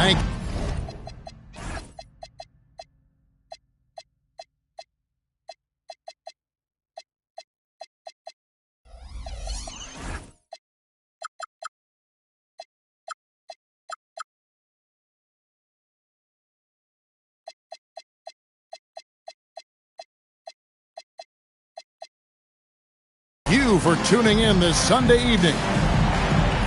Thank you for tuning in this Sunday evening.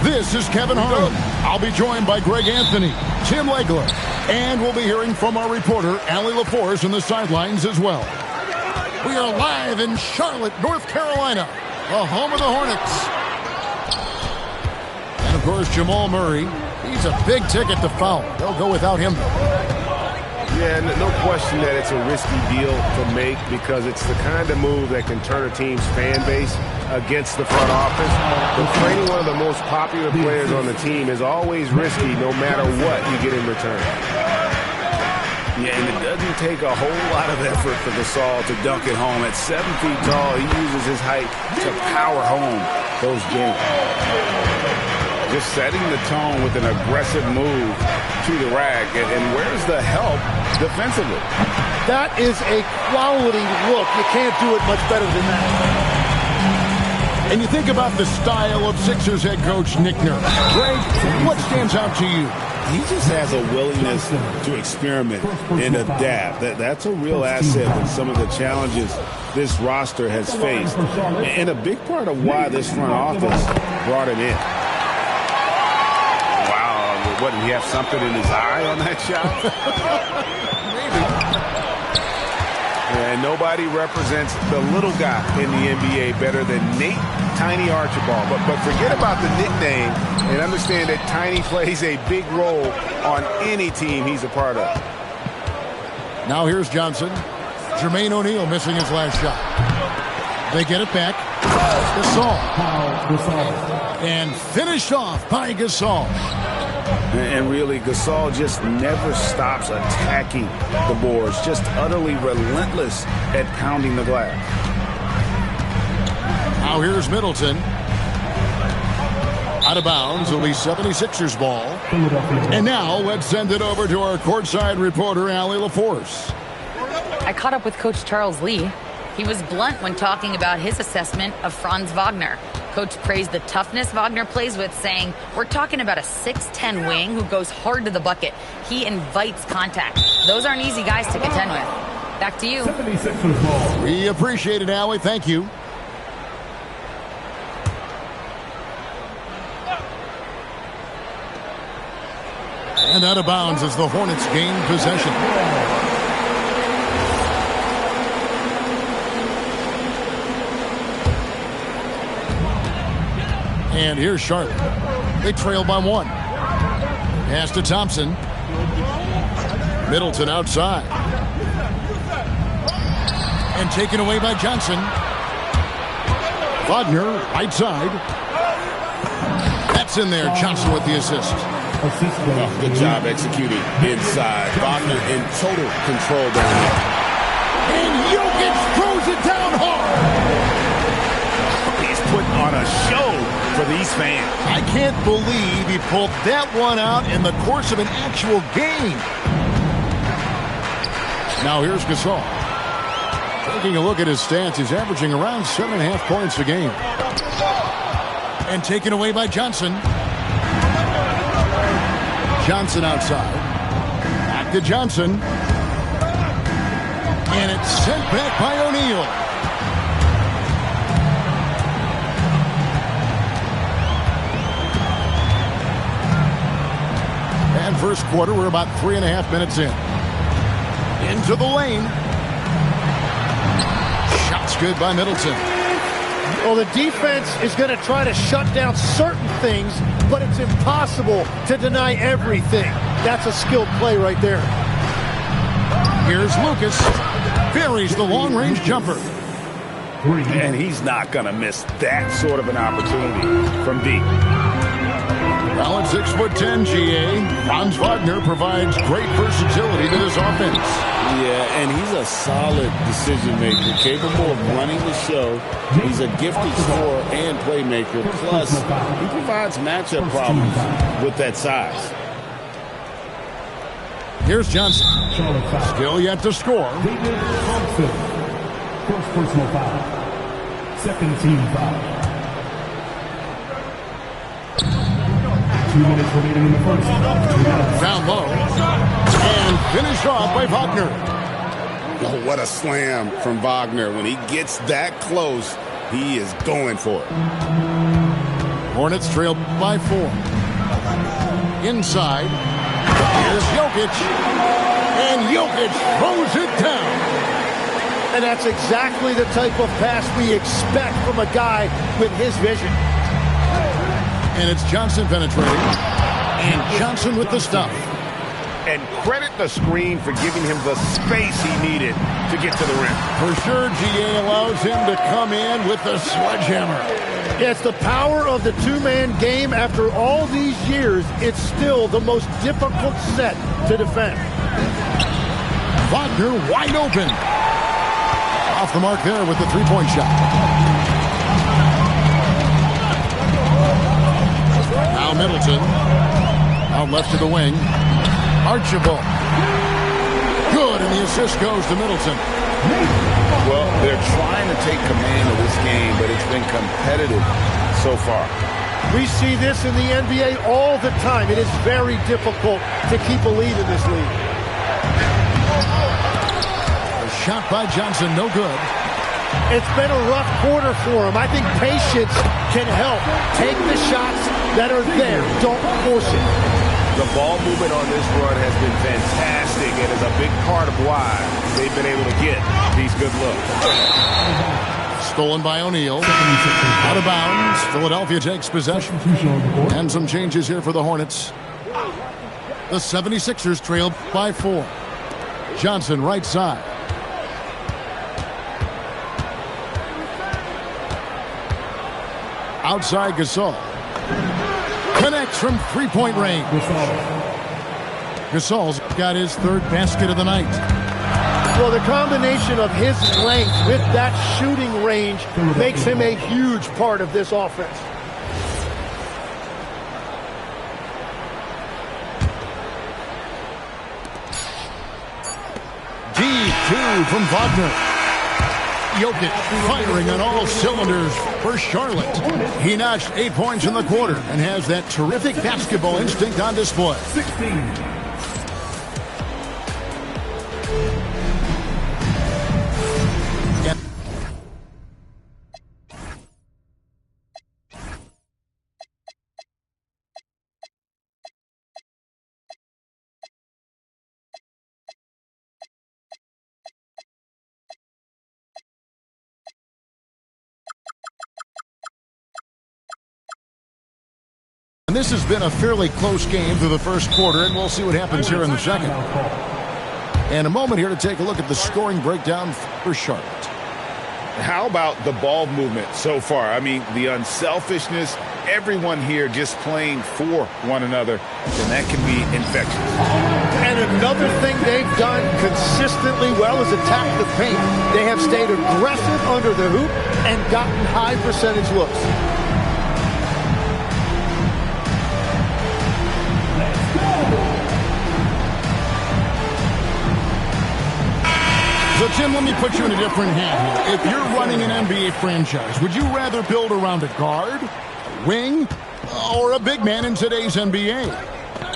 This is Kevin Harlan. I'll be joined by Greg Anthony, Tim Legler, and we'll be hearing from our reporter, Allie LaForce, on the sidelines as well. We are live in Charlotte, North Carolina, the home of the Hornets. And, of course, Jamal Murray. He's a big ticket to foul. They'll go without him, though. Yeah, no question that it's a risky deal to make because it's the kind of move that can turn a team's fan base against the front office. But trading one of the most popular players on the team is always risky no matter what you get in return. Yeah, and it doesn't take a whole lot of effort for Gasol to dunk it home. At 7 feet tall, he uses his height to power home those games. Just setting the tone with an aggressive move to the rack. And where's the help defensively? That is a quality look. You can't do it much better than that. And you think about the style of Sixers head coach Nick Nurse. Greg, what stands out to you? He just has a willingness to experiment and adapt. That's a real asset with some of the challenges this roster has faced. And a big part of why this front office brought him in. What, did he have something in his eye on that shot? Maybe. And nobody represents the little guy in the NBA better than Nate Tiny Archibald. But forget about the nickname and understand that Tiny plays a big role on any team he's a part of. Now here's Johnson. Jermaine O'Neal missing his last shot. They get it back. Gasol. And finished off by Gasol. And really, Gasol just never stops attacking the boards, just utterly relentless at pounding the glass. Now here's Middleton. Out of bounds, it'll be 76ers ball. And now let's send it over to our courtside reporter, Allie LaForce. I caught up with Coach Charles Lee. He was blunt when talking about his assessment of Franz Wagner. Coach praised the toughness Wagner plays with, saying, we're talking about a 6'10 wing who goes hard to the bucket. He invites contact. Those aren't easy guys to contend with. Back to you. We appreciate it, Allie. Thank you. And out of bounds as the Hornets gain possession. And here's Charlotte. They trail by 1. Pass to Thompson. Middleton outside. And taken away by Johnson. Wagner, right side. That's in there. Johnson with the assist. Oh, good job executing inside. Wagner in total control down there. And Jokic throws it down hard. He's putting on a show for these fans. I can't believe he pulled that one out in the course of an actual game. Now here's Gasol. Taking a look at his stats, he's averaging around 7.5 points a game. And taken away by Johnson. Johnson outside. Back to Johnson. And it's sent back by O'Neal. And first quarter, we're about 3.5 minutes in. Into the lane. Shots good by Middleton. Well, the defense is going to try to shut down certain things, but it's impossible to deny everything. That's a skilled play right there. Here's Lucas. Buries the long-range jumper. And he's not going to miss that sort of an opportunity from deep. 6'10", GA. Franz Wagner provides great versatility to this offense. Yeah, and he's a solid decision maker, capable of running the show. He's a gifted scorer and playmaker. Plus, he provides matchup problems with that size. Here's Johnson. Still yet to score. First personal foul. Second team foul. 2 minutes remaining in the first. Down low. And finished off by Wagner. Oh, what a slam from Wagner. When he gets that close, he is going for it. Hornets trail by 4. Inside. Here's Jokic. And Jokic throws it down. And that's exactly the type of pass we expect from a guy with his vision. And it's Johnson penetrating. And Johnson with the stuff. And credit the screen for giving him the space he needed to get to the rim. For sure, GA allows him to come in with the sledgehammer. Yeah, it's the power of the two-man game. After all these years, it's still the most difficult set to defend. Wagner wide open. Off the mark there with the three-point shot. Now Middleton. Out left to the wing. Archibald. Good, and the assist goes to Middleton. Well, they're trying to take command of this game, but it's been competitive so far. We see this in the NBA all the time. It is very difficult to keep a lead in this league. A shot by Johnson, no good. It's been a rough quarter for him. I think patience can help. Take the shots that are there. Don't force it. The ball movement on this run has been fantastic and is a big part of why they've been able to get these good looks. Stolen by O'Neal. Out of bounds. Philadelphia takes possession. And some changes here for the Hornets. The 76ers trail by 4. Johnson right side. Outside Gasol. Connects from three-point range. Gasol's got his third basket of the night. Well, the combination of his length with that shooting range makes him a huge part of this offense. Deep two from Wagner. Jokic firing on all cylinders for Charlotte. He notched 8 points in the quarter and has that terrific basketball instinct on display. 16. And this has been a fairly close game through the first quarter, and we'll see what happens here in the second. And a moment here to take a look at the scoring breakdown for Charlotte. How about the ball movement so far? I mean, the unselfishness, everyone here just playing for one another, and that can be infectious. And another thing they've done consistently well is attack the paint. They have stayed aggressive under the hoop and gotten high percentage looks. So, Tim, let me put you in a different hat here. If you're running an NBA franchise, would you rather build around a guard, a wing, or a big man in today's NBA?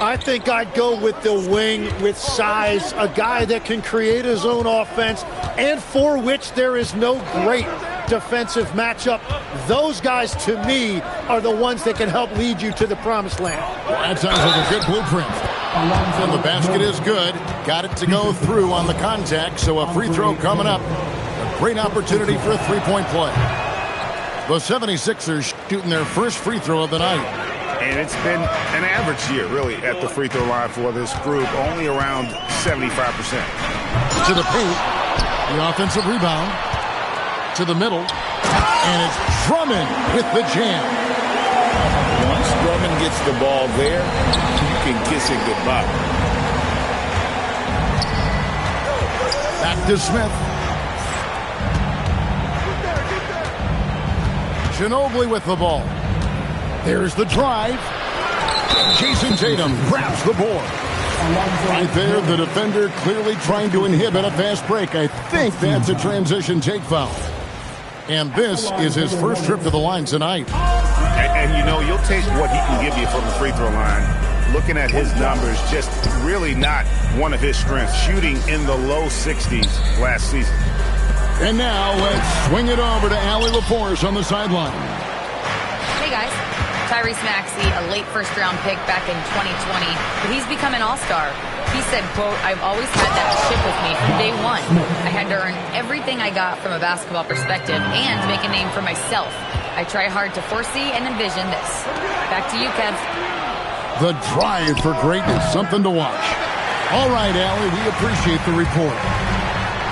I think I'd go with the wing with size, a guy that can create his own offense and for which there is no great defensive matchup. Those guys, to me, are the ones that can help lead you to the promised land. Well, that sounds like a good blueprint. And the basket is good. Got it to go through on the contact, so a free throw coming up. A great opportunity for a three-point play. The 76ers shooting their first free throw of the night. And it's been an average year, really, at the free throw line for this group, only around 75%. To the paint, the offensive rebound. To the middle, and it's Drummond with the jam. Once Drummond gets the ball there, you can kiss it goodbye. Back to Smith. Ginobili with the ball. There's the drive. Jason Tatum grabs the board. Right there, the defender clearly trying to inhibit a fast break. I think that's a transition take foul. And this is his first trip to the line tonight. And you know, you'll take what he can give you from the free throw line. Looking at his numbers, just really not one of his strengths. Shooting in the low 60s last season. And now let's swing it over to Allie LaForce on the sideline. Hey, guys. Tyrese Maxey, a late first-round pick back in 2020, but he's become an all-star. He said, quote, "I've always had that chip with me from day one. I had to earn everything I got from a basketball perspective and make a name for myself. I try hard to foresee and envision this." Back to you, Kev. The drive for greatness, something to watch. All right, Allie, we appreciate the report.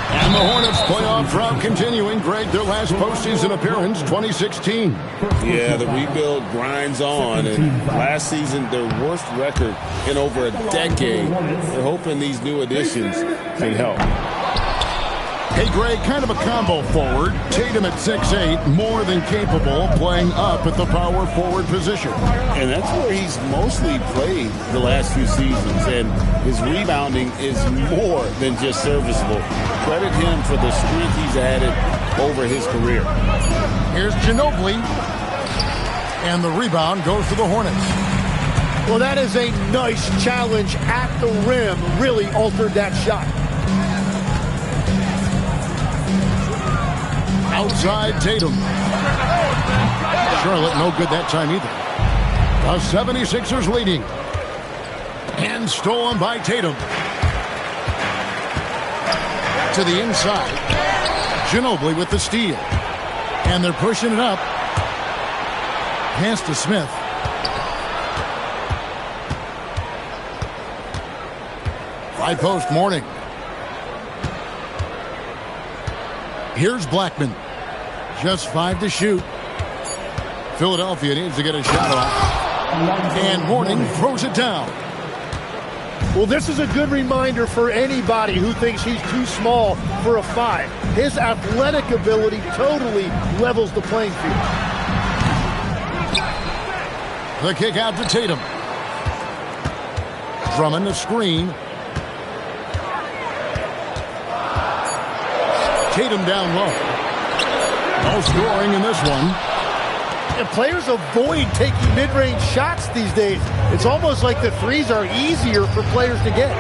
And the Hornets playoff drought continuing. Greg, their last postseason appearance, 2016. Yeah, the rebuild grinds on. And last season, their worst record in over a decade. They're hoping these new additions can help. Hey, Greg, kind of a combo forward. Tatum at 6'8", more than capable, playing up at the power forward position. And that's where he's mostly played the last few seasons. And his rebounding is more than just serviceable. Credit him for the strength he's added over his career. Here's Ginobili. And the rebound goes to the Hornets. Well, that is a nice challenge at the rim. Really altered that shot. Outside Tatum. Charlotte no good that time either. The 76ers leading. And stolen by Tatum. To the inside. Ginobili with the steal. And they're pushing it up. Pass to Smith. High post Mourning. Here's Blackman. Just 5 to shoot. Philadelphia needs to get a shot off. And Mourning throws it down. Well, this is a good reminder for anybody who thinks he's too small for a 5. His athletic ability totally levels the playing field. The kick out to Tatum. Drummond, the screen. Tatum down low. No scoring in this one. And players avoid taking mid-range shots these days. It's almost like the threes are easier for players to get.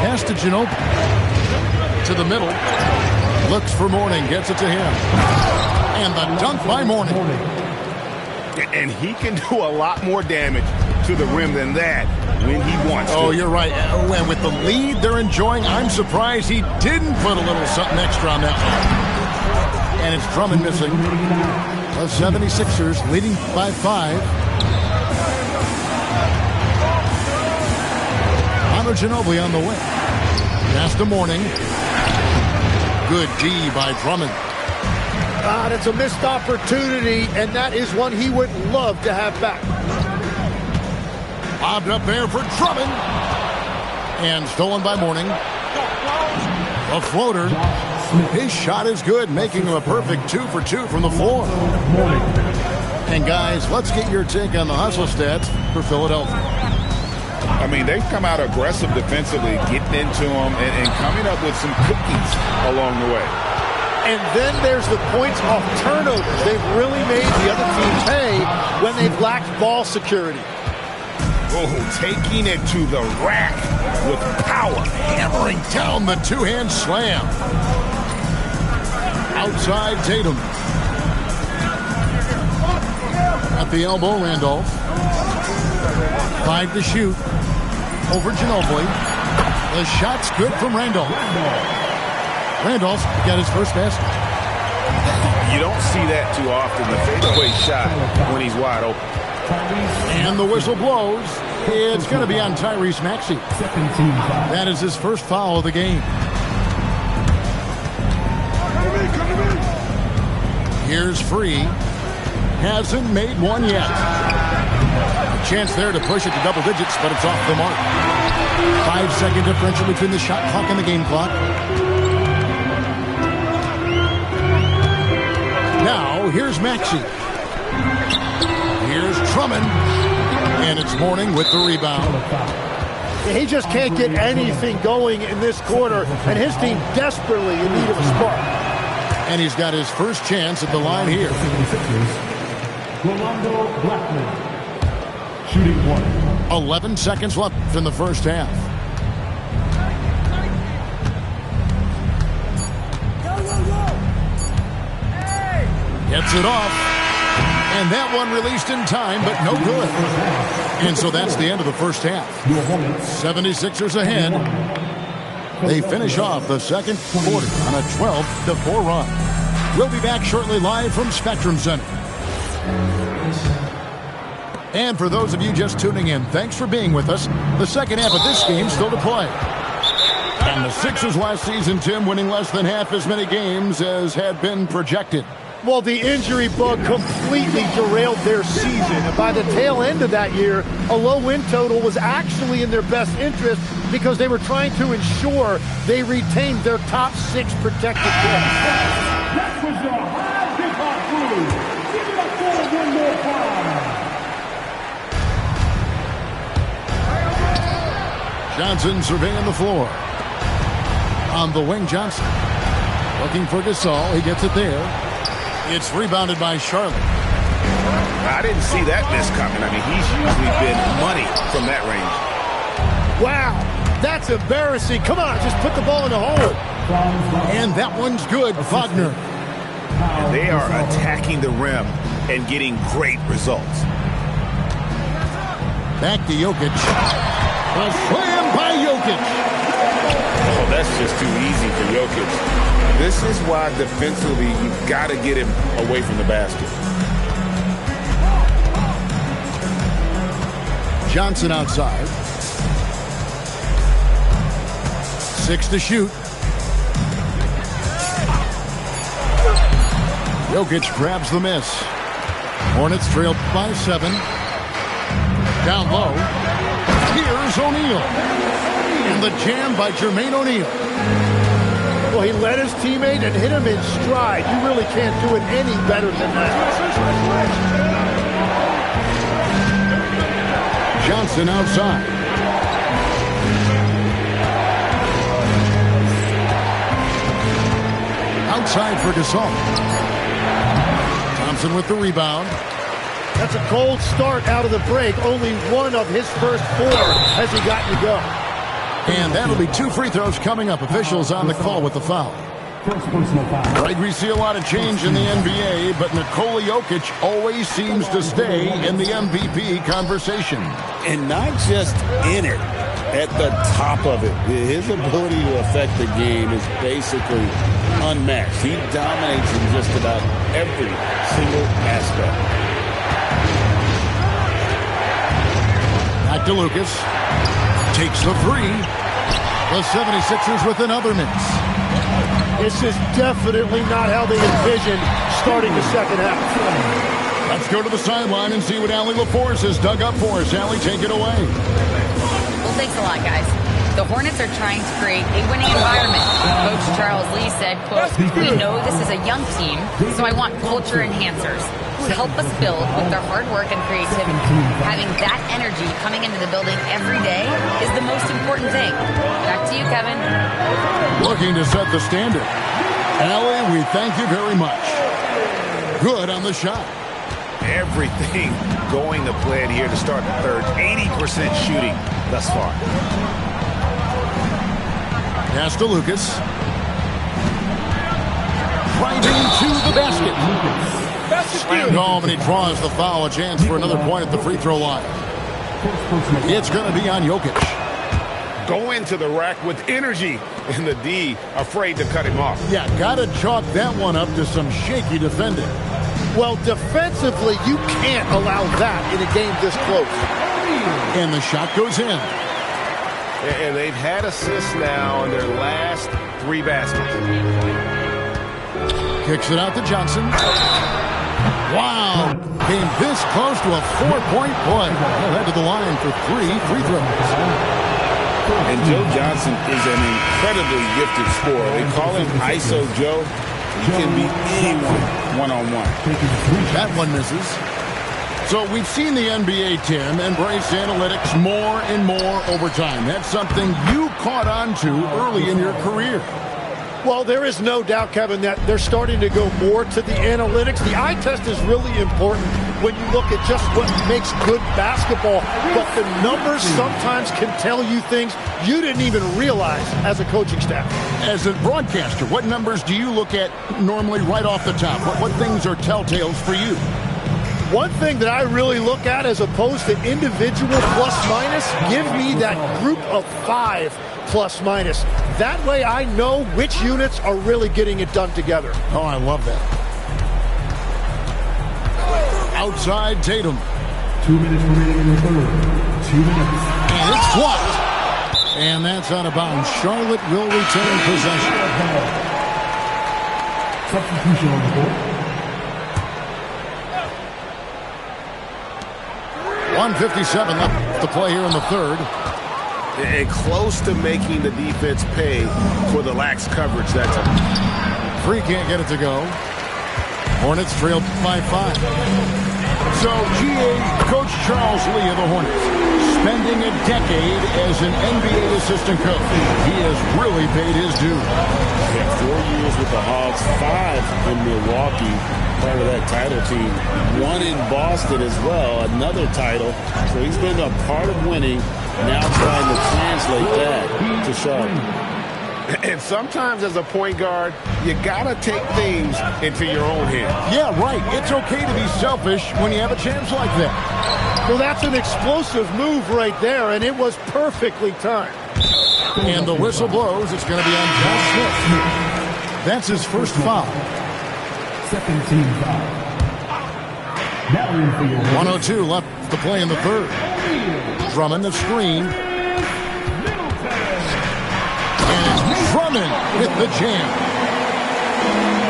Pass to Ginobili. To the middle. Looks for Mourning. Gets it to him. And the dunk by Mourning. And he can do a lot more damage to the rim than that when he wants to. Oh, you're right. And with the lead they're enjoying, I'm surprised he didn't put a little something extra on that one. And it's Drummond missing. The 76ers leading by 5. Manu Ginobili on the wing. Pass to Mourning. Good D by Drummond. That's a missed opportunity, and that is one he would love to have back. Bobbed up there for Drummond. And stolen by Mourning. A floater. His shot is good, making him a perfect 2 for 2 from the floor. And guys, let's get your take on the hustle stats for Philadelphia. I mean, they've come out aggressive defensively, getting into them and coming up with some cookies along the way. And then there's the points off turnovers. They've really made the other team pay when they've lacked ball security. Oh, taking it to the rack with power. Hammering down the two-hand slam. Outside Tatum. At the elbow, Randolph. 5 to shoot. Over Ginobili. The shot's good from Randolph. Randolph got his first basket. You don't see that too often, the fadeaway shot when he's wide open. And the whistle blows. It's going to be on Tyrese Maxey. That is his first foul of the game. Here's Free. hasn't made one yet. A chance there to push it to double digits, but it's off the mark. 5-second differential between the shot clock and the game clock. Now, here's Maxey. Here's Drummond. And it's Mourning with the rebound. He just can't get anything going in this quarter, and his team desperately in need of a spark. And he's got his first chance at the line here. Rolando Blackman, shooting 1. 11 seconds left in the first half. Gets it off. And that one released in time, but no good. And so that's the end of the first half. 76ers ahead. They finish off the second quarter on a 12-4 run. We'll be back shortly live from Spectrum Center. And for those of you just tuning in, thanks for being with us. The second half of this game still to play. And the Sixers last season, Tim, winning less than half as many games as had been projected. Well, the injury bug completely derailed their season. And by the tail end of that year, a low win total was actually in their best interest because they were trying to ensure they retained their top 6 protected picks. That was the high hip-hop crew. Give it up for one more time. Johnson surveying the floor. On the wing, Johnson. Looking for Gasol. He gets it there. It's rebounded by Charlotte. I didn't see that miss coming. I mean, he's usually been money from that range. Wow, that's embarrassing. Come on, just put the ball in the hole. And that one's good, Wagner. And they are attacking the rim and getting great results. Back to Jokic. A slam by Jokic. Oh, that's just too easy for Jokic. This is why defensively you've got to get him away from the basket. Johnson outside. 6 to shoot. Jokic grabs the miss. Hornets trailed by 7. Down low. Here's O'Neal. And the jam by Jermaine O'Neal. Well, he led his teammate and hit him in stride. You really can't do it any better than that. Johnson outside. Outside for Gasol. Thompson with the rebound. That's a cold start out of the break. Only one of his first 4 has he gotten to go. And that'll be 2 free throws coming up. Officials on the call with the foul. First personal foul. Right, we see a lot of change in the NBA, but Nikola Jokic always seems to stay in the MVP conversation. And not just in it, at the top of it. His ability to affect the game is basically unmatched. He dominates in just about every single aspect. Back to Lucas. Takes the 3. The 76ers with another miss. This is definitely not how they envisioned starting the second half. Let's go to the sideline and see what Allie LaForce has dug up for us. Allie, take it away. Well, thanks a lot, guys. The Hornets are trying to create a winning environment. Coach Charles Lee said, quote, "We know this is a young team, so I want culture enhancers to help us build with their hard work and creativity. Having that energy coming into the building every day is the most important thing." Back to you, Kevin. Looking to set the standard. Allie, we thank you very much. Good on the shot. Everything going to plan here to start the third. 80% shooting thus far. Pass to Lucas. Right into the basket. Slammed home, and he draws the foul. A chance for another point at the free throw line. It's going to be on Jokic. Go into the rack with energy, and the D afraid to cut him off. Yeah, got to chalk that one up to some shaky defending. Well, defensively, you can't allow that in a game this close. And the shot goes in. And they've had assists now in their last 3 baskets. Kicks it out to Johnson. Wow. Came this close to a 4-point play. He'll head to the line for 3 free throws. And Joe Johnson is an incredibly gifted scorer. They call him ISO Joe. He can be anyone one-on-one. That one misses. So we've seen the NBA, Tim, embrace analytics more and more over time. That's something you caught on to early in your career. Well, there is no doubt, Kevin, that they're starting to go more to the analytics. The eye test is really important when you look at just what makes good basketball. But the numbers sometimes can tell you things you didn't even realize as a coaching staff. As a broadcaster, what numbers do you look at normally right off the top? What things are telltales for you? One thing that I really look at as opposed to individual plus-minus, give me that group of 5 plus-minus. That way I know which units are really getting it done together. Oh, I love that. Outside Tatum. 2 minutes remaining in the third. 2 minutes. And it's blocked. And that's out of bounds. Charlotte will retain possession. Substitution on the board. 1:57 left to play here in the third. And close to making the defense pay for the lax coverage that time. Free can't get it to go. Hornets trailed by 5. So, GA, Coach Charles Lee of the Hornets, spending a decade as an NBA assistant coach. He has really paid his due. Yeah, 4 years with the Hawks, 5 in Milwaukee, part of that title team. 1 in Boston as well, another title. So he's been a part of winning, now trying to translate that to Charlotte. And sometimes as a point guard, you got to take things into your own hands. Yeah, right. It's okay to be selfish when you have a chance like that. Well, that's an explosive move right there, and it was perfectly timed. And the whistle blows. It's going to be on Josh Smith. That's his first foul. Second team foul. Now in for your 1:02 left to play in the third. Drummond the screen. And it's Drummond with the jam.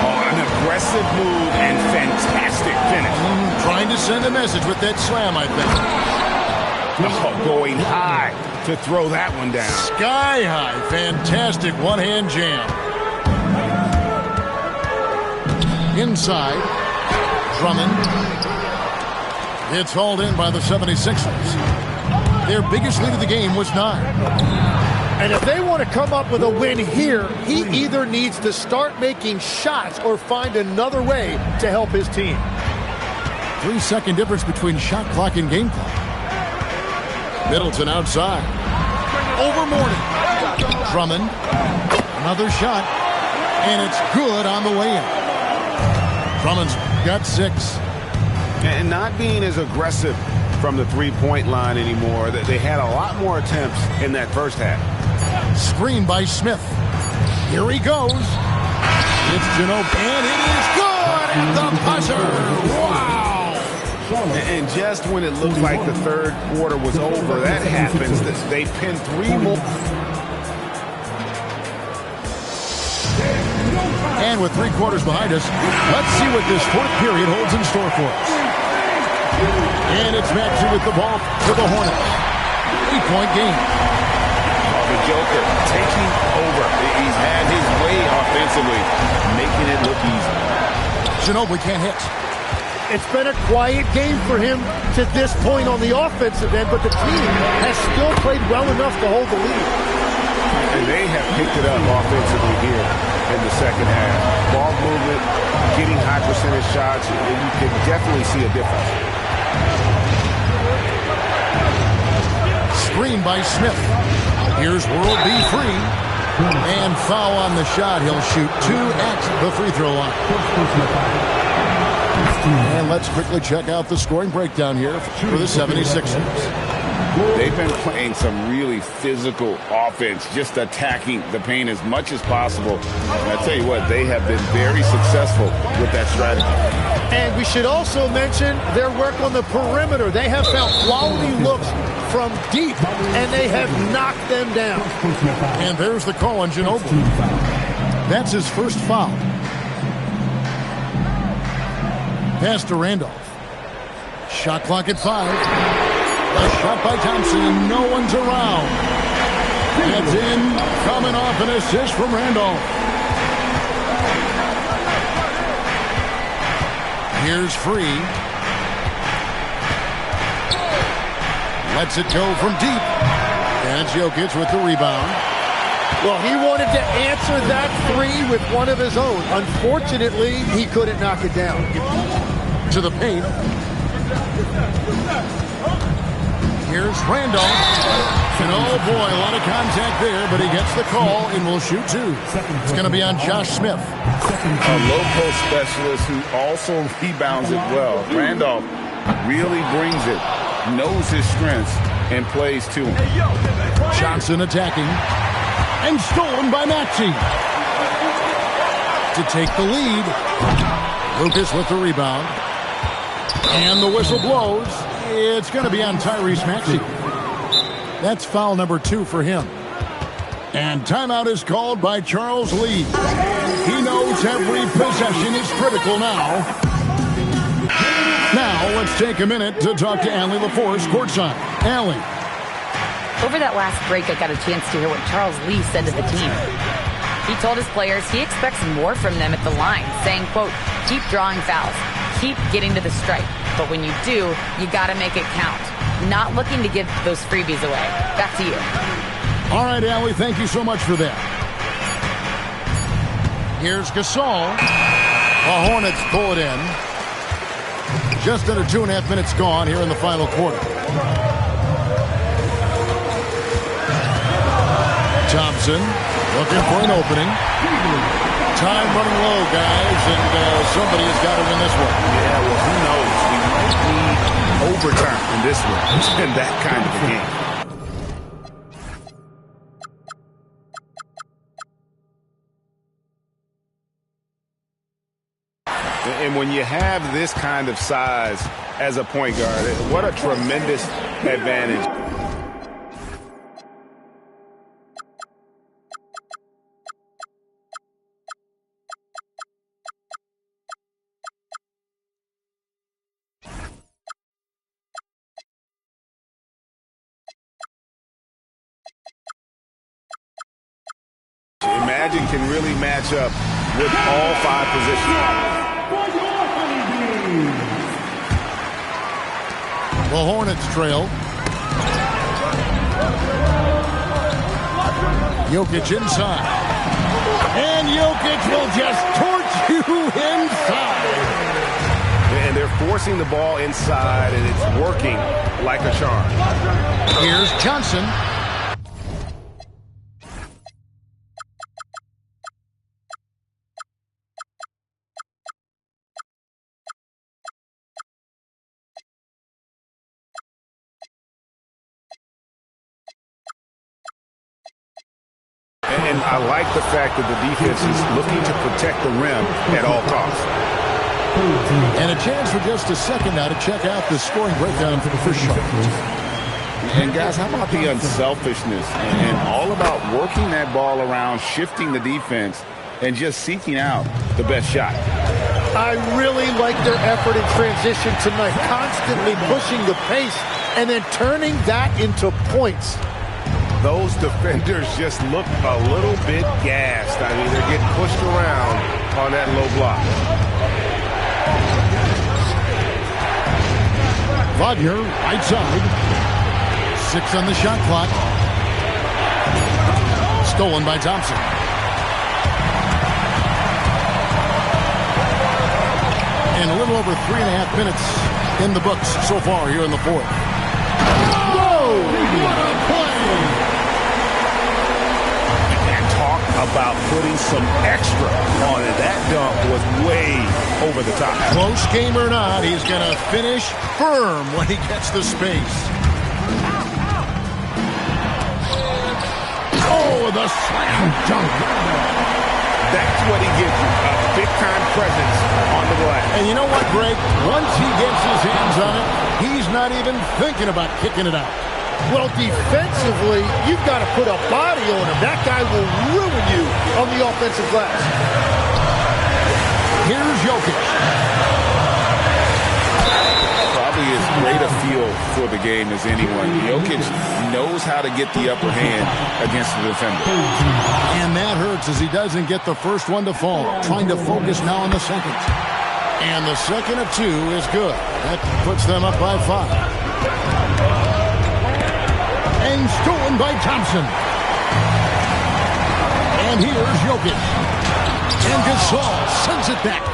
Oh, an aggressive move and fantastic finish. Trying to send a message with that slam, I think. Oh, going high to throw that one down. Sky high. Fantastic one-hand jam. Inside. Drummond. It's hauled in by the 76ers. Their biggest lead of the game was 9. And if they want to come up with a win here, he either needs to start making shots or find another way to help his team. 3-second difference between shot clock and game clock. Middleton outside. Over Mourning. Drummond. Another shot. And it's good on the way in. Drummond's got 6. And not being as aggressive from the three-point line anymore. They had a lot more attempts in that first half. Screen by Smith. Here he goes. It's Ginobili, and it is good at the buzzer. Wow! And just when it looked like the third quarter was over, that happens. They pinned 3 more. And with 3 quarters behind us, let's see what this fourth period holds in store for us. And it's Maxey with the ball for the Hornets. 3-point game. The Joker taking over. He's had his way offensively, making it look easy. Ginobili can't hit. It's been a quiet game for him to this point on the offensive end, but the team has still played well enough to hold the lead. And they have picked it up offensively here in the second half. Ball movement, getting high percentage shots, and you can definitely see a difference. Screen by Smith. Here's World B free. And foul on the shot. He'll shoot 2 at the free throw line. And let's quickly check out the scoring breakdown here for the 76ers. They've been playing some really physical offense, just attacking the paint as much as possible. And I tell you what, they have been very successful with that strategy. And we should also mention their work on the perimeter. They have found quality looks from deep, and they have knocked them down. And there's the call on Ginobili. That's his first foul. Pass to Randolph. Shot clock at 5. A shot by Thompson, and no one's around. That's in, coming off an assist from Randolph. Here's Free. Lets it go from deep. And it's Jokic with the rebound. Well, he wanted to answer that three with one of his own. Unfortunately, he couldn't knock it down. To the paint. Here's Randolph. And oh boy, a lot of contact there, but he gets the call and will shoot 2. It's going to be on Josh Smith. A low post specialist who also rebounds it well. Randolph really brings it, knows his strengths, and plays to him. Johnson attacking. And stolen by Maxey. To take the lead. Lucas with the rebound. And the whistle blows. It's going to be on Tyrese Maxey. That's foul number 2 for him. And timeout is called by Charles Lee. He knows every possession is critical now. Now let's take a minute to talk to Allie LaForce courtside. Allie. Over that last break, I got a chance to hear what Charles Lee said to the team. He told his players he expects more from them at the line, saying, quote, keep drawing fouls, keep getting to the stripe. But when you do, you got to make it count. Not looking to give those freebies away. Back to you. All right, Allie, thank you so much for that. Here's Gasol. The Hornets pull it in. Just under 2.5 minutes gone here in the final quarter. Thompson looking for an opening. Time running low, guys, and somebody has got to win this one. Yeah, well, who knows? We might need overtime in this one. It's been that kind of a game. And when you have this kind of size as a point guard, what a tremendous advantage. Magic can really match up with all 5 positions. The Hornets trail. Jokic inside. And Jokic will just torch you inside. And they're forcing the ball inside, and it's working like a charm. Here's Johnson. And I like the fact that the defense is looking to protect the rim at all costs. And a chance for just a second now to check out the scoring breakdown for Charlotte. And guys, how about the unselfishness and all about working that ball around, shifting the defense, and just seeking out the best shot? I really like their effort in transition tonight, constantly pushing the pace and then turning that into points. Those defenders just look a little bit gassed. I mean, they're getting pushed around on that low block. Wagner, right side. 6 on the shot clock. Stolen by Thompson. And a little over 3.5 minutes in the books so far here in the fourth. Whoa! What a play! About putting some extra on it. That dunk was way over the top. Close game or not, he's going to finish firm when he gets the space. Oh, the slam dunk. That's what he gives you, a big-time presence on the glass. And you know what, Greg? Once he gets his hands on it, he's not even thinking about kicking it out. Well, defensively, you've got to put a body on him. That guy will ruin you on the offensive glass. Here's Jokic. great a feel for the game as anyone. Jokic knows how to get the upper hand against the defender. And that hurts as he doesn't get the first one to fall. Trying to focus now on the second. And the second of two is good. That puts them up by 5. And stolen by Thompson. And here's Jokic. And Gasol sends it back.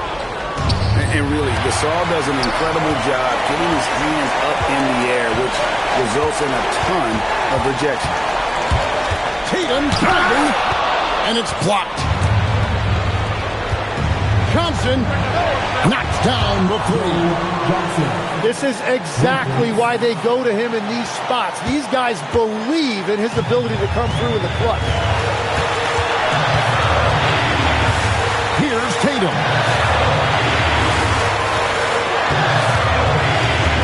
And really, Gasol does an incredible job getting his hands up in the air, which results in a ton of rejection. Tatum driving, and it's blocked. Johnson knocks down the three. This is exactly why they go to him in these spots. These guys believe in his ability to come through in the clutch. Here's Tatum.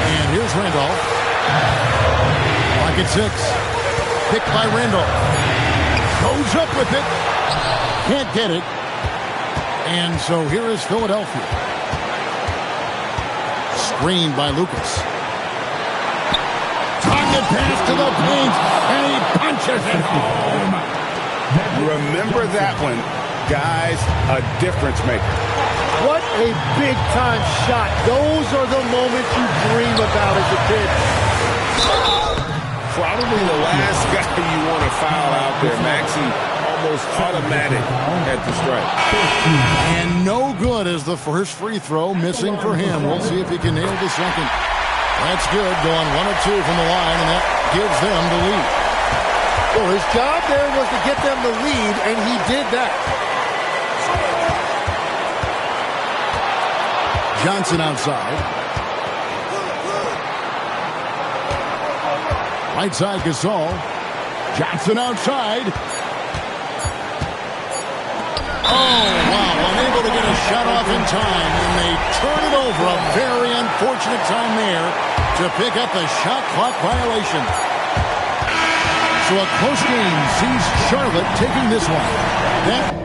And here's Randolph. Pocket 6. Picked by Randolph. Goes up with it. Can't get it. And so here is Philadelphia. Screened by Lucas. Pocket pass to the paint. And he punches it home. Remember that one. Guys, a difference maker. What a big-time shot. Those are the moments you dream about as a kid. Probably the last guy you want to foul out there. Maxey almost automatic at the strike. And no good as the first free throw missing for him. We'll see if he can nail the second. That's good. Going 1 of 2 from the line, and that gives them the lead. Well, his job there was to get them the lead, and he did that. Johnson outside. Right side Gasol. Johnson outside. Oh, wow. Unable to get a shot off in time. And they turn it over. A very unfortunate time there to pick up a shot clock violation. So a close game sees Charlotte taking this one. That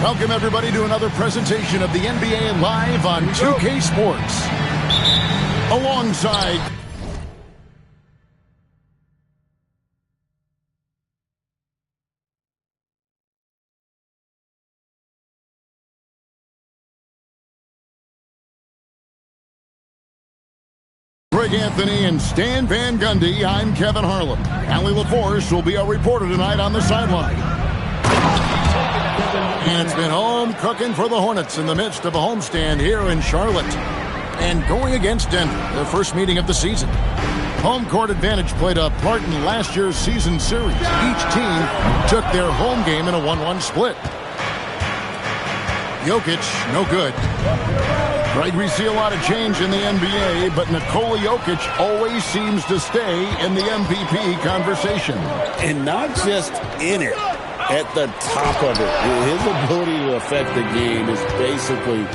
Welcome, everybody, to another presentation of the NBA Live on 2K Sports. Alongside Greg Anthony and Stan Van Gundy, I'm Kevin Harlan. Allie LaForce will be our reporter tonight on the sideline. And it's been home cooking for the Hornets in the midst of a homestand here in Charlotte. And going against Denver, their first meeting of the season. Home court advantage played a part in last year's season series. Each team took their home game in a 1-1 split. Jokic, no good. Right, we see a lot of change in the NBA, but Nikola Jokic always seems to stay in the MVP conversation. And not just in it, at the top of it. His ability to affect the game is basically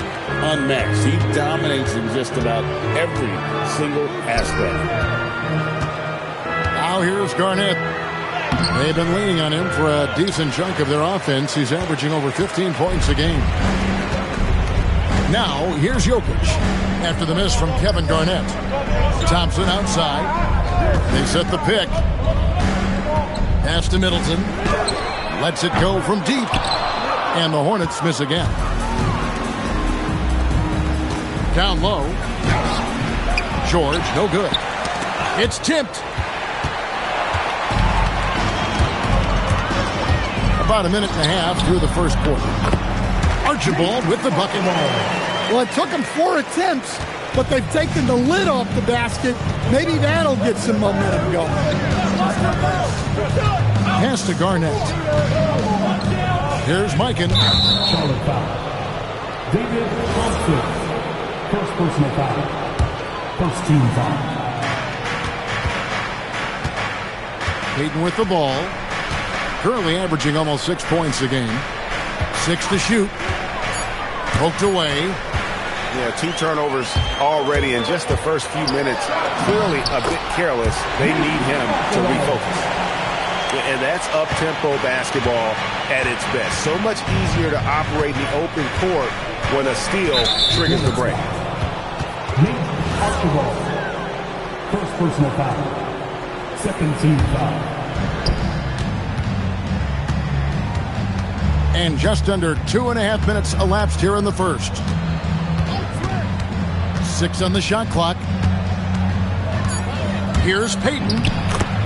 unmatched. He dominates in just about every single aspect. Now here's Garnett. They've been leaning on him for a decent chunk of their offense. He's averaging over 15 points a game. Now, here's Jokic. After the miss from Kevin Garnett. Thompson outside. They set the pick. Pass to Middleton. Lets it go from deep. And the Hornets miss again. Down low. George, no good. It's tipped. About a minute and a half through the first quarter. Archibald with the bucket ball. Well, it took them 4 attempts, but they've taken the lid off the basket. Maybe that'll get some momentum going. Pass to Garnett. Here's Mikan. Charlotte foul. David Thompson. First personal foul. First team foul. Payton with the ball. Currently averaging almost 6 points a game. 6 to shoot. Poked away. Yeah, 2 turnovers already in just the first few minutes. Clearly a bit careless. They need him to refocus. And that's up-tempo basketball at its best. So much easier to operate in the open court when a steal triggers the break. Nate Archibald. First personal foul. Second team foul. And just under 2.5 minutes elapsed here in the first. 6 on the shot clock. Here's Payton.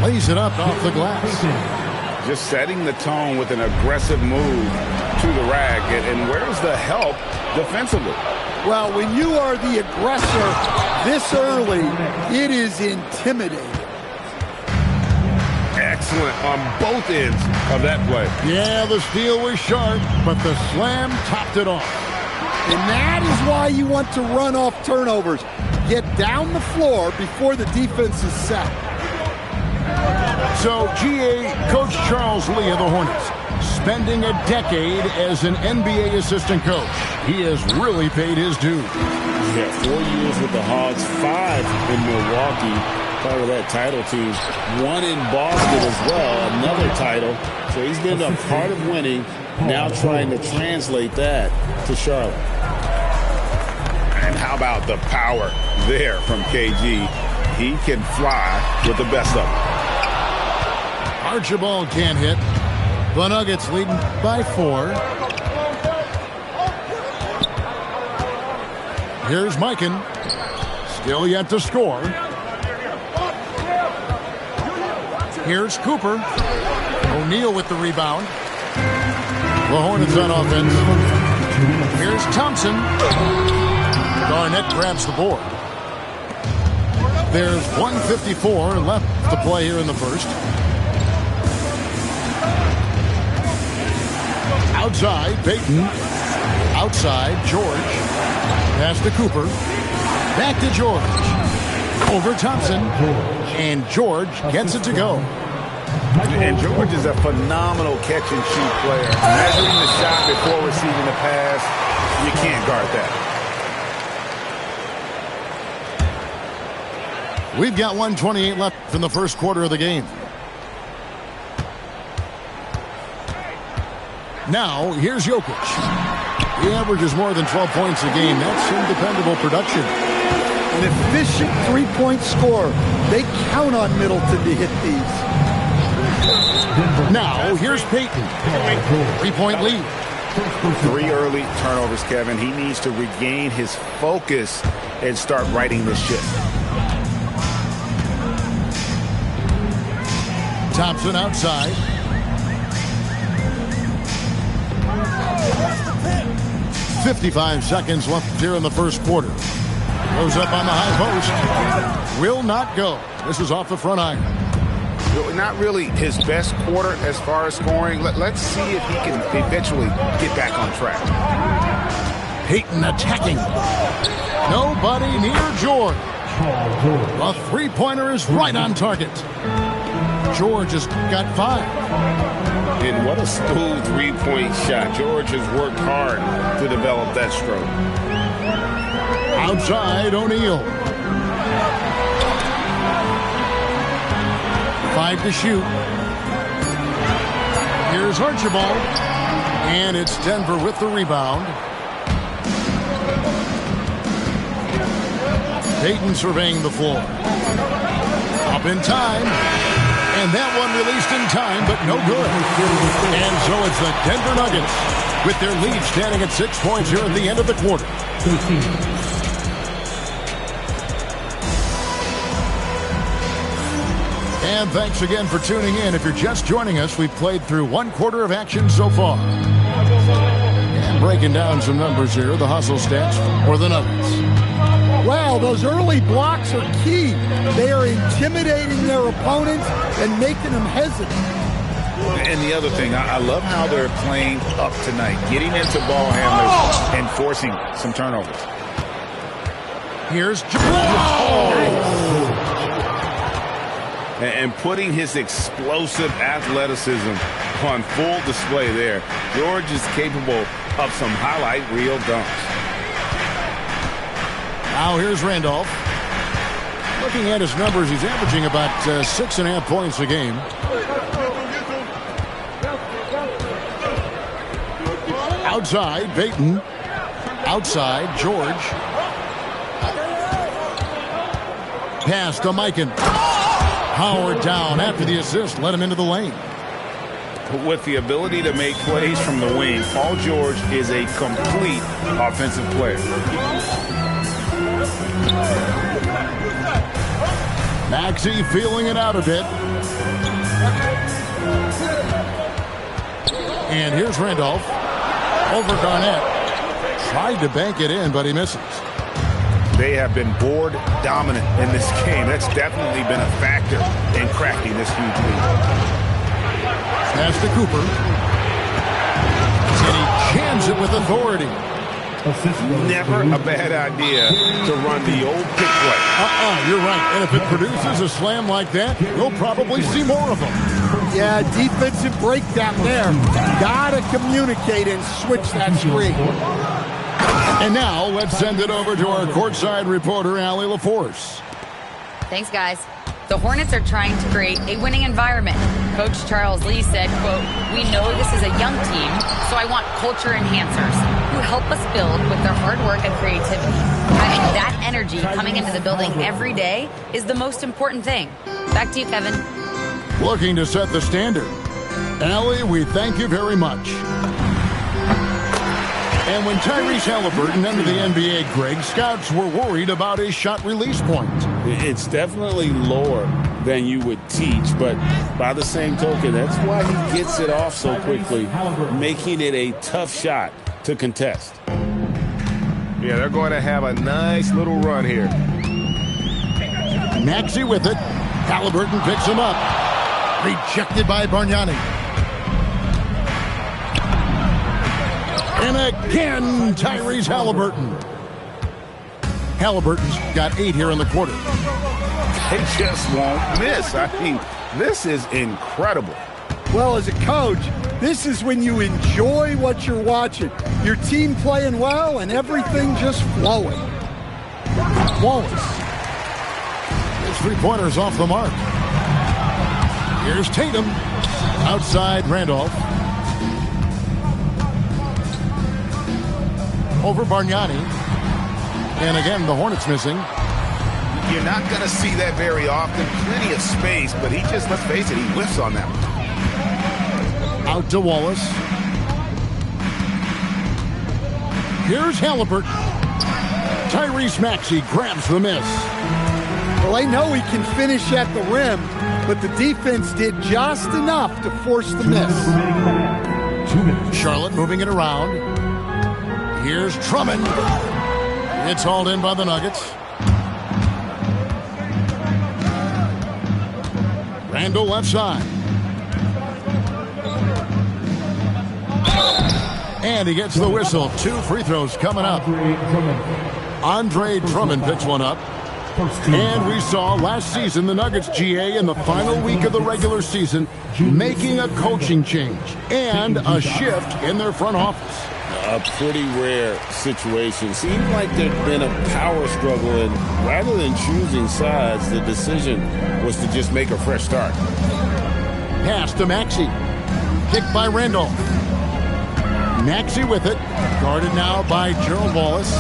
Lays it up off the glass. Just setting the tone with an aggressive move to the rack. And where's the help defensively? Well, when you are the aggressor this early, it is intimidating. Excellent on both ends of that play. Yeah, the steal was sharp, but the slam topped it off. And that is why you want to run off turnovers. Get down the floor before the defense is set. So, GA, Coach Charles Lee of the Hornets, spending a decade as an NBA assistant coach. He has really paid his dues. Yeah, 4 years with the Hogs, 5 in Milwaukee. Part of that title team. 1 in Boston as well, another title. So he's been a part of winning, now trying to translate that to Charlotte. And how about the power there from KG? He can fly with the best of them. Archibald can't hit. The Nuggets leading by 4. Here's Mikan. Still yet to score. Here's Cooper. O'Neal with the rebound. The Hornets on offense. Here's Thompson. Garnett grabs the board. There's 1:54 left to play here in the first. Outside, Payton. Outside, George. Pass to Cooper. Back to George. Over Thompson. And George gets it to go. And George is a phenomenal catch-and-shoot player. Measuring the shot before receiving the pass, you can't guard that. We've got 1:28 left in the first quarter of the game. Now, here's Jokic. He averages more than 12 points a game. That's some dependable production. An efficient three-point scorer. They count on Middleton to hit these. Now, here's Payton. 3-point lead. 3 early turnovers, Kevin. He needs to regain his focus and start righting the ship. Thompson outside. .55 seconds left here in the first quarter. Goes up on the high post. Will not go. This is off the front iron. Not really his best quarter as far as scoring. Let's see if he can eventually get back on track. Payton attacking. Nobody near George. A three-pointer is right on target. George has got 5. And what a smooth three-point shot. George has worked hard to develop that stroke. Outside, O'Neal. 5 to shoot. Here's Archibald. And it's Denver with the rebound. Payton surveying the floor. Up in time. And that one released in time, but no good. And so it's the Denver Nuggets with their lead standing at 6 points here at the end of the quarter. And thanks again for tuning in. If you're just joining us, we've played through 1 quarter of action so far. And breaking down some numbers here, the hustle stats for the Nuggets. Wow, those early blocks are key. They are intimidating their opponents and making them hesitant. And the other thing, I love how they're playing up tonight, getting into ball handlers and forcing some turnovers. Here's George. And putting his explosive athleticism on full display there. George is capable of some highlight reel dunks. Now here's Randolph. Looking at his numbers, he's averaging about 6.5 points a game. Outside, Payton. Outside, George. Pass to Mikan. Howard down after the assist, let him into the lane. With the ability to make plays from the wing, Paul George is a complete offensive player. Maxey feeling it out a bit. And here's Randolph. Over Garnett. Tried to bank it in, but he misses. They have been board dominant in this game. That's definitely been a factor in cracking this huge lead. Pass to Cooper. And he jams it with authority. Never a bad idea to run the old pick play. You're right. And if it produces a slam like that, we'll probably see more of them. Yeah, defensive breakdown there. Gotta communicate and switch that screen. And now, let's send it over to our courtside reporter, Allie LaForce. Thanks, guys. The Hornets are trying to create a winning environment. Coach Charles Lee said, quote, "We know this is a young team, so I want culture enhancers who help us build with their hard work and creativity. Having that energy coming into the building every day is the most important thing." Back to you, Kevin. Looking to set the standard. Allie, we thank you very much. And when Tyrese Halliburton entered the NBA, Greg, scouts were worried about his shot release point. It's definitely lower than you would teach, but by the same token, that's why he gets it off so quickly, making it a tough shot to contest. Yeah, they're going to have a nice little run here. Maxey with it. Halliburton picks him up. Rejected by Bargnani. And again, Tyrese Halliburton. Halliburton's got 8 here in the quarter. They just won't miss. I mean, this is incredible. Well, as a coach, this is when you enjoy what you're watching. Your team playing well and everything just flowing. Wallace. His three-pointer's off the mark. Here's Tatum. Outside Randolph. over Bargnani. And again, the Hornets missing. You're not going to see that very often. Plenty of space, but he just, let's face it, he whiffs on that one. Out to Wallace. Here's Halliburton. Tyrese Maxey grabs the miss. Well, I know he can finish at the rim, but the defense did just enough to force the miss. Charlotte moving it around. Here's Drummond. It's hauled in by the Nuggets. Randall left side. And he gets the whistle. 2 free throws coming up. Andre Drummond picks one up. And we saw last season the Nuggets, GA, in the final week of the regular season, making a coaching change and a shift in their front office. A pretty rare situation. Seemed like there'd been a power struggle, and rather than choosing sides, the decision was to just make a fresh start. Pass to Maxey. Kicked by Randolph. Maxey with it. Guarded now by Gerald Wallace.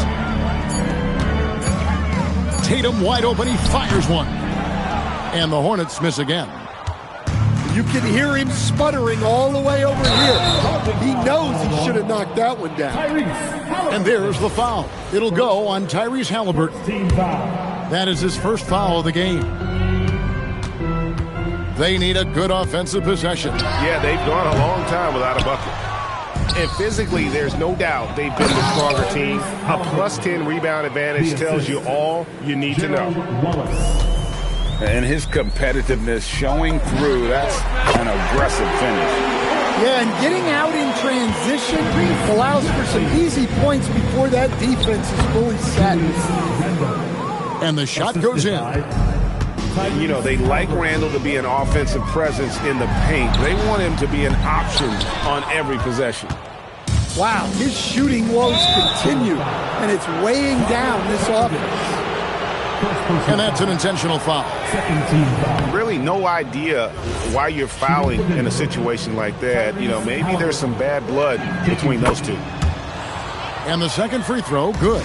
Tatum wide open. He fires one. And the Hornets miss again. You can hear him sputtering all the way over here. He knows he should have knocked that one down. And there's the foul. It'll go on Tyrese Halliburton. That is his first foul of the game. They need a good offensive possession. Yeah, they've gone a long time without a bucket. And physically, there's no doubt they've been the stronger team. A +10 rebound advantage tells you all you need to know. And his competitiveness showing through. That's an aggressive finish. Yeah, and getting out in transition allows for some easy points before that defense is fully set. And the shot goes in. You know, they like Randall to be an offensive presence in the paint. They want him to be an option on every possession. Wow, his shooting woes continue, and it's weighing down this offense. And that's an intentional foul. Really no idea why you're fouling in a situation like that. You know, maybe there's some bad blood between those two. And the second free throw, good.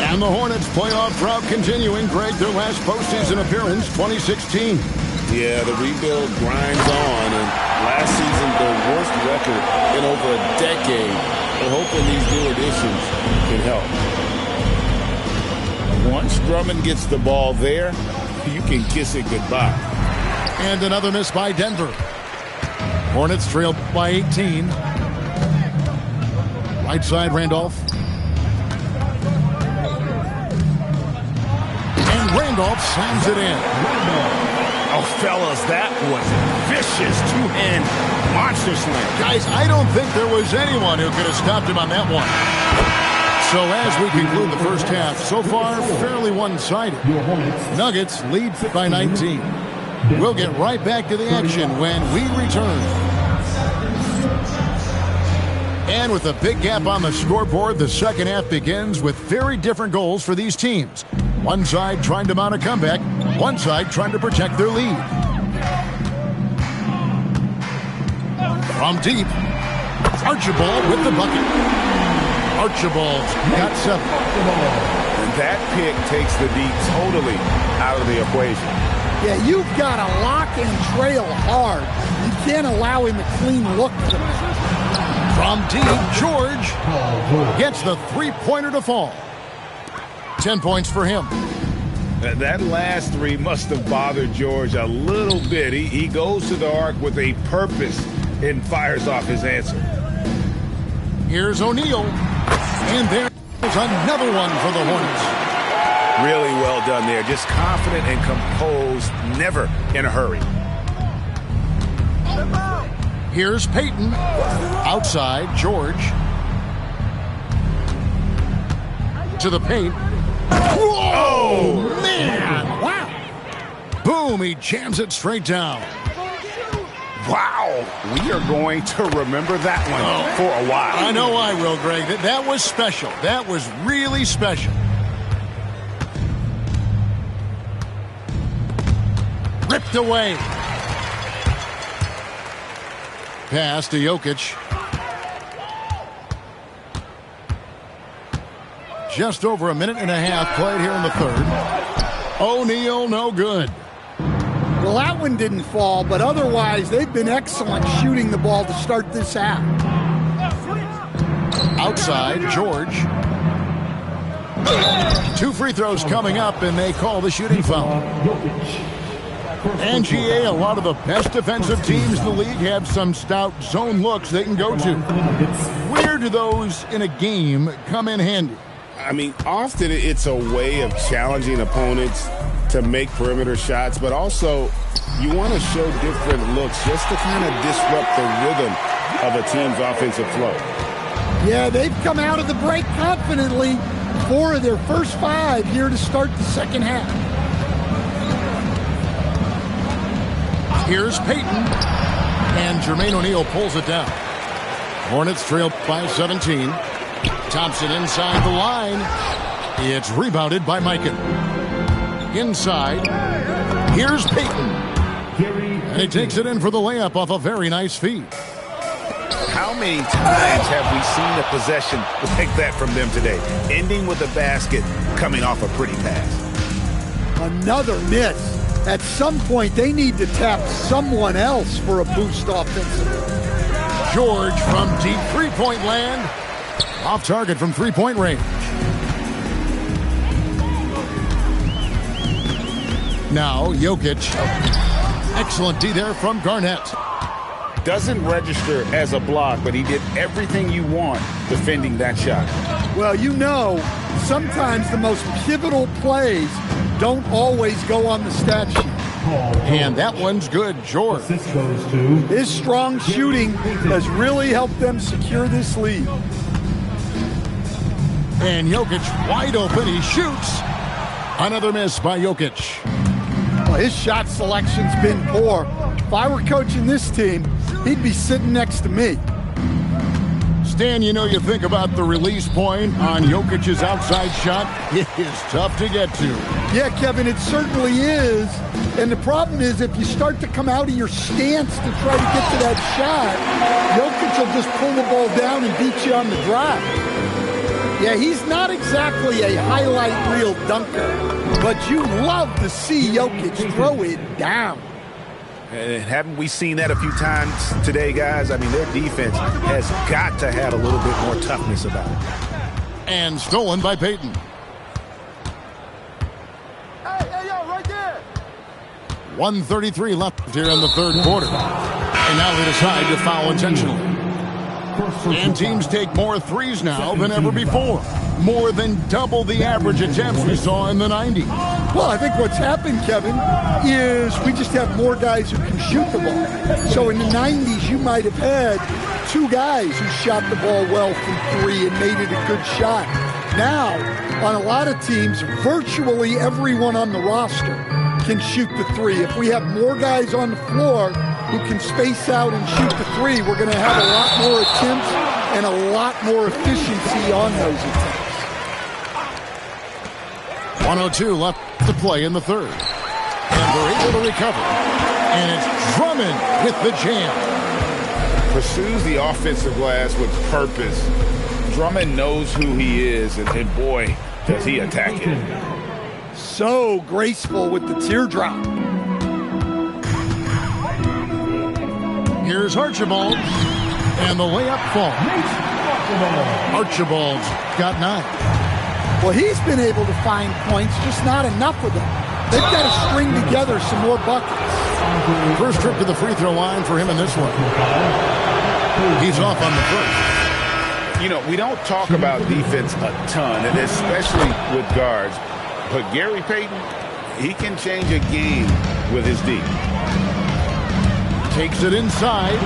And the Hornets playoff drought continuing. Greg, their last postseason appearance, 2016. Yeah, the rebuild grinds on, and last season their worst record in over a decade. We're hoping these new additions can help. Once Drummond gets the ball there, you can kiss it goodbye. And another miss by Denver. Hornets trailed by 18. Right side, Randolph. And Randolph slams it in. Oh, fellas, that was vicious two-hand monster slam. Guys, I don't think there was anyone who could have stopped him on that one. So as we conclude the first half, so far fairly one-sided. Nuggets lead by 19. We'll get right back to the action when we return. And with a big gap on the scoreboard, the second half begins with very different goals for these teams. One side trying to mount a comeback, one side trying to protect their lead. From deep, Archibald with the bucket. Archibald's got 7. And that pick takes the D totally out of the equation. Yeah, you've got to lock and trail hard. You can't allow him a clean look from that. From deep, George gets the three-pointer to fall. 10 points for him. That last three must have bothered George a little bit. He goes to the arc with a purpose and fires off his answer. Here's O'Neal. And there's another one for the Hornets. Really well done there. Just confident and composed, never in a hurry. Here's Payton. Outside, George. To the paint. Whoa! Man! Wow! Boom! He jams it straight down. Wow! We are going to remember that one for a while. I know I will, Greg. That was special. That was really special. Ripped away. Pass to Jokic. just over a minute and a half played here in the third. O'Neal, no good. Well, that one didn't fall, but otherwise they've been excellent shooting the ball to start this half. Outside, George. 2 free throws coming up, and they call the shooting foul. And GA, a lot of the best defensive teams in the league have some stout zone looks they can go to. Where do those in a game come in handy? I mean, often it's a way of challenging opponents to make perimeter shots, but also you want to show different looks just to kind of disrupt the rhythm of a team's offensive flow. Yeah, they've come out of the break confidently. 4 of their first 5 here to start the second half. Here's Payton, and Jermaine O'Neal pulls it down. Hornets trail by 17. Thompson inside the line. It's rebounded by Mikan. Inside, here's Payton. And he takes it in for the layup off a very nice feed. How many times have we seen a possession like that from them today? Ending with a basket, coming off a pretty pass. Another miss. At some point, they need to tap someone else for a boost offensively. George from deep three-point land. Off target from three-point range. Now, Jokic. Excellent D there from Garnett. Doesn't register as a block, but he did everything you want defending that shot. Well, you know, sometimes the most pivotal plays don't always go on the stat sheet. And that one's good, George. His strong shooting has really helped them secure this lead. And Jokic wide open. He shoots. Another miss by Jokic. Well, his shot selection's been poor. If I were coaching this team, he'd be sitting next to me. Stan, you know, you think about the release point on Jokic's outside shot. It is tough to get to. Yeah, Kevin, it certainly is. And the problem is if you start to come out of your stance to try to get to that shot, Jokic will just pull the ball down and beat you on the drive. Yeah, he's not exactly a highlight reel dunker, but you love to see Jokic throw it down. And haven't we seen that a few times today, guys? I mean, their defense has got to have a little bit more toughness about it. And stolen by Payton. Hey, yo, right there. 1:33 left here in the third quarter. And now they decide to foul intentionally. And teams take more threes now than ever before. More than double the average attempts we saw in the 90s. Well, I think what's happened, Kevin, is we just have more guys who can shoot the ball. So in the 90s, you might have had 2 guys who shot the ball well from 3 and made it a good shot. Now, on a lot of teams, virtually everyone on the roster can shoot the 3. If we have more guys on the floor who can space out and shoot the 3, we're going to have a lot more attempts and a lot more efficiency on those attempts. 1:02 left to play in the third. And they're able to recover. And it's Drummond with the jam. Pursues the offensive glass with purpose. Drummond knows who he is, and boy, does he attack it. So graceful with the teardrop. Here's Archibald. And the layup falls. Archibald's got 9. Well, he's been able to find points, just not enough of them. They've got to string together some more buckets. First trip to the free throw line for him in this one. He's off on the first. You know, we don't talk about defense a ton, and especially with guards. But Gary Payton, he can change a game with his D. Takes it inside.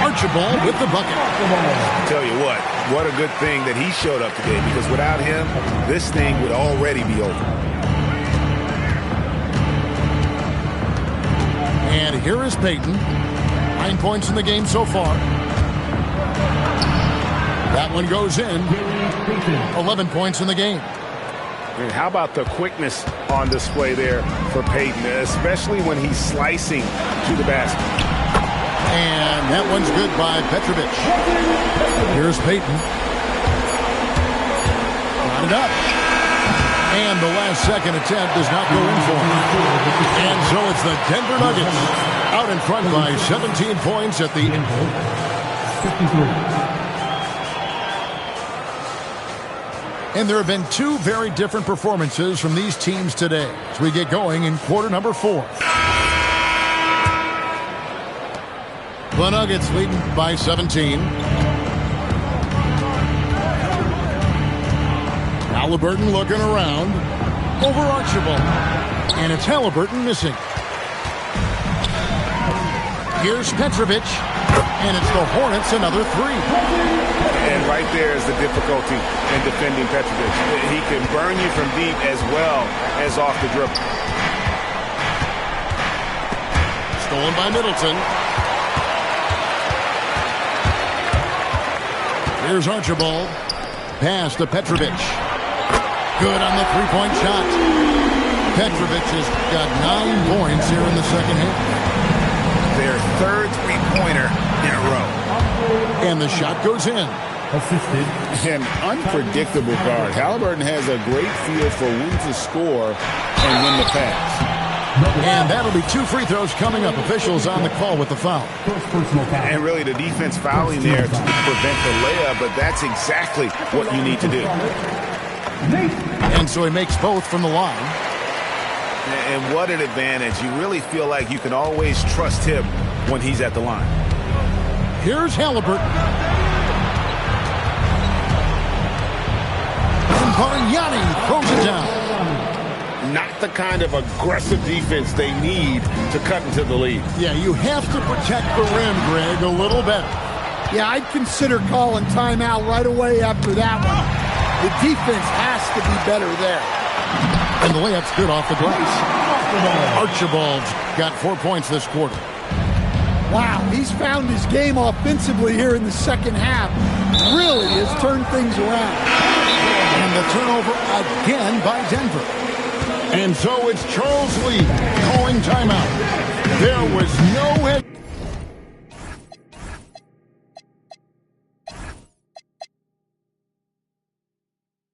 Archibald with the bucket. Tell you what a good thing that he showed up today, because without him, this thing would already be over. And here is Payton. 9 points in the game so far. That one goes in. 11 points in the game. And how about the quickness on display there for Payton, especially when he's slicing to the basket. And that one's good by Petrovic. Here's Payton. got it up. And the last second attempt does not go in for him. And so it's the Denver Nuggets out in front by 17 points at the end. And there have been two very different performances from these teams today as we get going in quarter number 4. The Nuggets leading by 17. Halliburton looking around. Over Archibald. And it's Halliburton missing. Here's Petrovic. And it's the Hornets another 3. And right there is the difficulty in defending Petrovic. He can burn you from deep as well as off the dribble. Stolen by Middleton. Here's Archibald. Pass to Petrovic. Good on the three-point shot. Petrovic has got 9 points here in the second half. Their third three-pointer in a row. And the shot goes in. An unpredictable guard. Halliburton has a great feel for when to score and when to pass. And that'll be 2 free throws coming up. Officials on the call with the foul. And really the defense fouling there to prevent the layup, but that's exactly what you need to do. And so he makes both from the line. And what an advantage. You really feel like you can always trust him when he's at the line. Here's Halliburton. And Bargnani throws it down. Not the kind of aggressive defense they need to cut into the lead. Yeah, you have to protect the rim, Greg, a little better. Yeah, I'd consider calling timeout right away after that one. The defense has to be better there. And the layup's good off the glass. Archibald's got 4 points this quarter. Wow, he's found his game offensively here in the second half. Really has turned things around. And the turnover again by Denver. And so it's Charles Lee calling timeout. There was no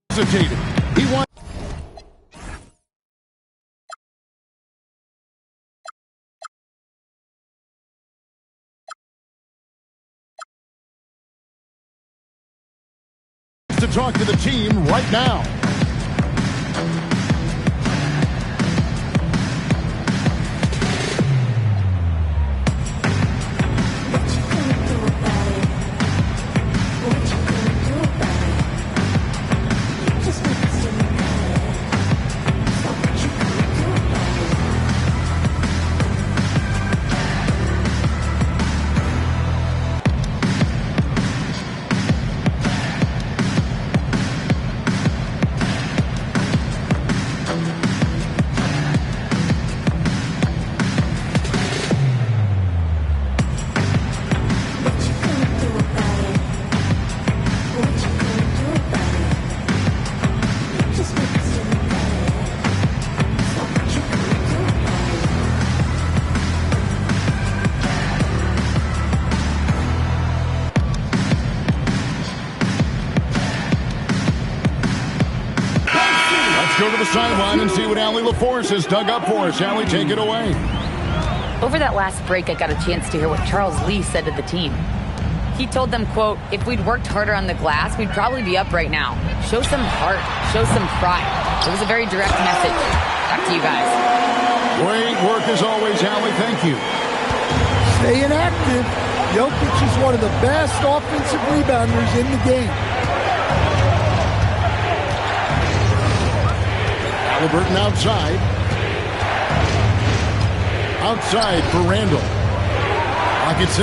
hesitating. He won. To talk to the team right now. Go to the sideline and see what Allie LaForce has dug up for us. Allie, take it away. Over that last break, I got a chance to hear what Charles Lee said to the team. He told them, quote, if we'd worked harder on the glass, we'd probably be up right now. Show some heart. Show some pride. It was a very direct message. Back to you guys. Great work as always, Allie. Thank you. Staying active. Jokic is one of the best offensive rebounders in the game. Halliburton outside. Outside for Randall. Clock at 6.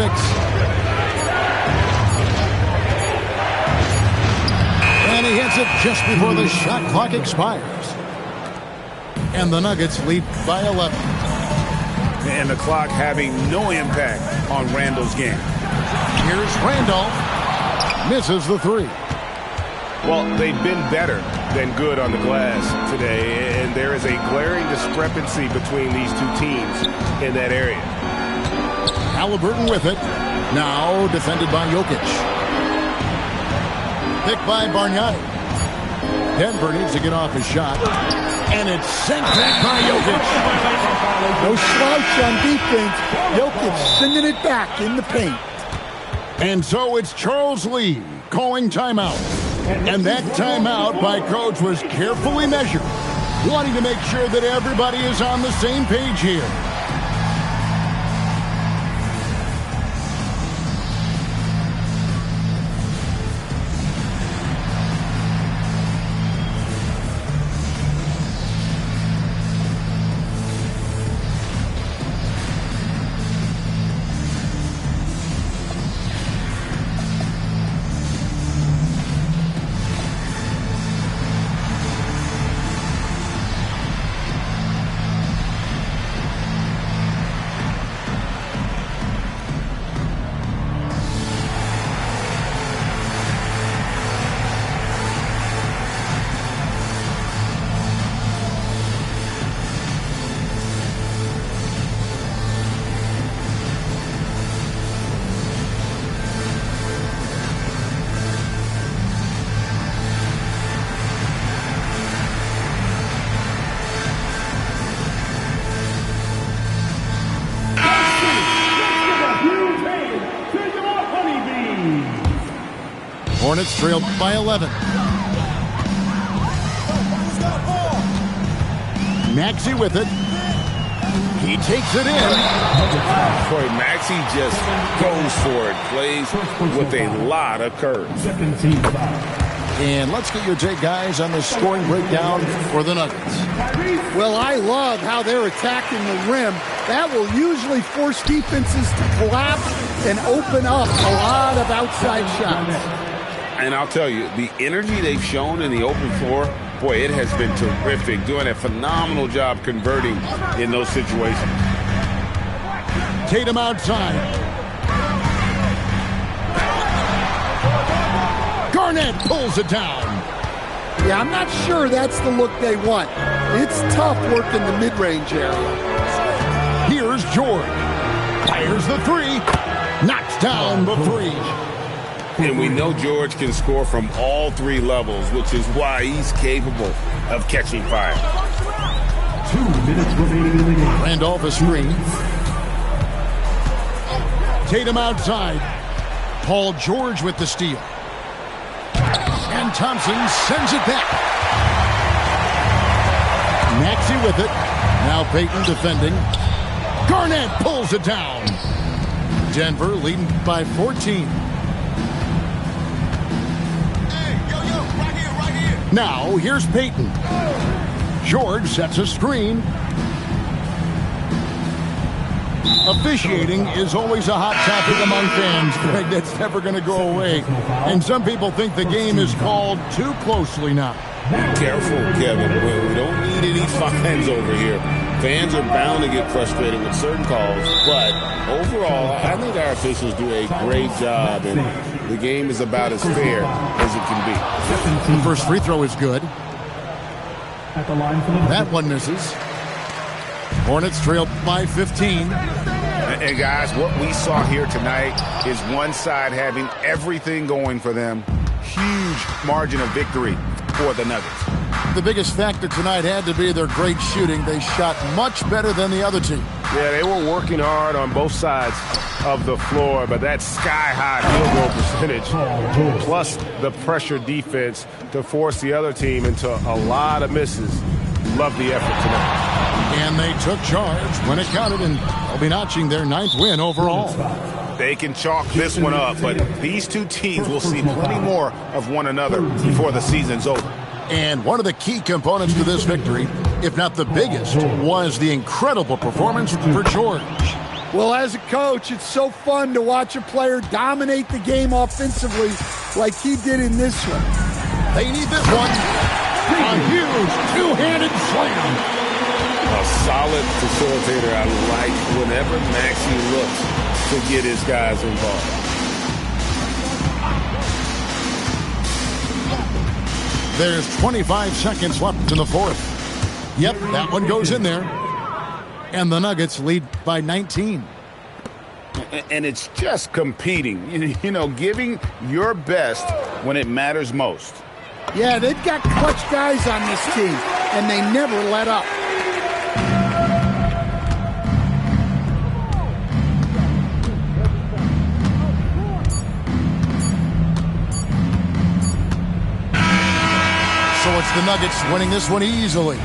And he hits it just before the shot clock expires. And the Nuggets lead by 11. And the clock having no impact on Randall's game. Here's Randall. Misses the 3. Well, they've been better than good on the glass today, and there is a glaring discrepancy between these two teams in that area. Halliburton with it. Now defended by Jokic. Picked by Bargnani. Denver needs to get off his shot. And it's sent back by Jokic. No slouch on defense. Jokic sending it back in the paint. And so it's Charles Lee calling timeout. And that timeout by Coach was carefully measured, wanting to make sure that everybody is on the same page here. Hornets trailed by 11. Maxey with it. He takes it in. Boy, Maxey just goes for it. Plays with a lot of curves. And let's get your take, guys, on the scoring breakdown for the Nuggets. Well, I love how they're attacking the rim. That will usually force defenses to collapse and open up a lot of outside shots. And I'll tell you, the energy they've shown in the open floor, boy, it has been terrific. Doing a phenomenal job converting in those situations. Tatum outside. Garnett pulls it down. Yeah, I'm not sure that's the look they want. It's tough working the mid-range area. Here's George. Fires the three. Knocks down the three. And we know George can score from all three levels, which is why he's capable of catching fire. 2 minutes remaining in the game. Randolph a screen. Tatum outside. Paul George with the steal. And Thompson sends it back. Maxey with it. Now Payton defending. Garnett pulls it down. Denver leading by 14. Now, here's Payton. George sets a screen. Officiating is always a hot topic among fans, Greg. That's never going to go away. And some people think the game is called too closely now. Careful, Kevin. We don't need any fines over here. Fans are bound to get frustrated with certain calls, but overall, I think our officials do a great job, and the game is about as fair as it can be. The first free throw is good. At the line for the That one misses. Hornets trail by 15. And guys, what we saw here tonight is one side having everything going for them. Huge margin of victory for the Nuggets. The biggest factor tonight had to be their great shooting. They shot much better than the other team. Yeah, they were working hard on both sides of the floor, but that sky-high field goal percentage, plus the pressure defense to force the other team into a lot of misses. Love the effort tonight. And they took charge when it counted, and they'll be notching their 9th win overall. They can chalk this one up, but these two teams will see plenty more of one another before the season's over. And one of the key components to this victory, if not the biggest, was the incredible performance for George. Well, as a coach, it's so fun to watch a player dominate the game offensively like he did in this one. They need this one. A huge two-handed slam. A solid facilitator. I like whenever Maxey looks to get his guys involved. There's 25 seconds left in the fourth. Yep, that one goes in there. And the Nuggets lead by 19. And it's just competing, you know, giving your best when it matters most. Yeah, they've got clutch guys on this team, and they never let up. So it's the Nuggets winning this one easily.